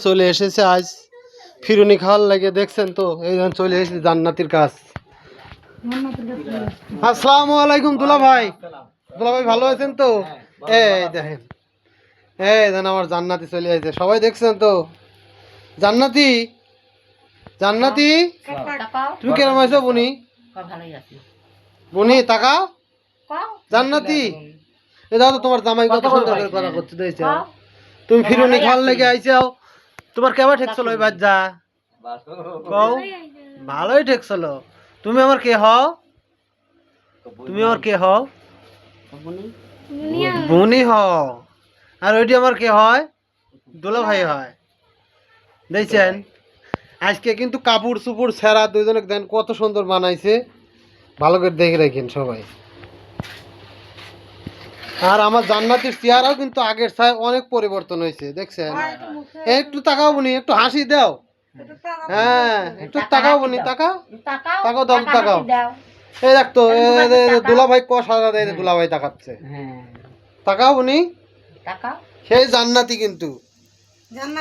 চলে এসেছে আজ ফিরুনি খাওয়ার লাগে, দেখছেন তো এই চলে এসেছে জান্নাতির কাজ। আসসালামু আলাইকুম দুলা ভাই ভালো আছেন তো? এই দেখেন, এই দেখেন আমার জান্নাতি চলে এসেছে, সবাই দেখছেন তো? জান্নাতি, জান্নাতি তুমি কেমন আছো বুনি? বুনি তাকাও, জান্নাতি এ দাও তো, তোমার জামাই কত সুন্দর করে কথা করতে দিয়েছে। তুমি ফিরুনি খাওয়ার লেগে আইছাও, তোমার কেমন ঠেকছিল ওই বাচ্চা? কও ভালোই ঠেকছিল। তুমি আমার কে হও? তুমি আমার কে হও? বুনি হও। আর ওইটি আমার কে হয়? দুলা ভাই হয়। দেখছেন আজকে কিন্তু কাপড় চুপড় ছেঁড়া দুইজনে দেন কত সুন্দর বানাইছে, ভালো করে দেখে রাখেন সবাই। আর আমার জান্নাতের চেহারাও কিন্তু আগের চাই অনেক পরিবর্তন হয়েছে, দেখছেন? একটু তাকাও বুনি, একটু হাসি দাও। হ্যাঁ একটু তাকাও বুনি, তাকাও তাকাও দাও, তাকাও। এই দেখতো দুলা ভাই কষা দেয়, দুলা ভাই তাকাচ্ছে। তাকাও বুনি, সেই জান্নাতি কিন্তু।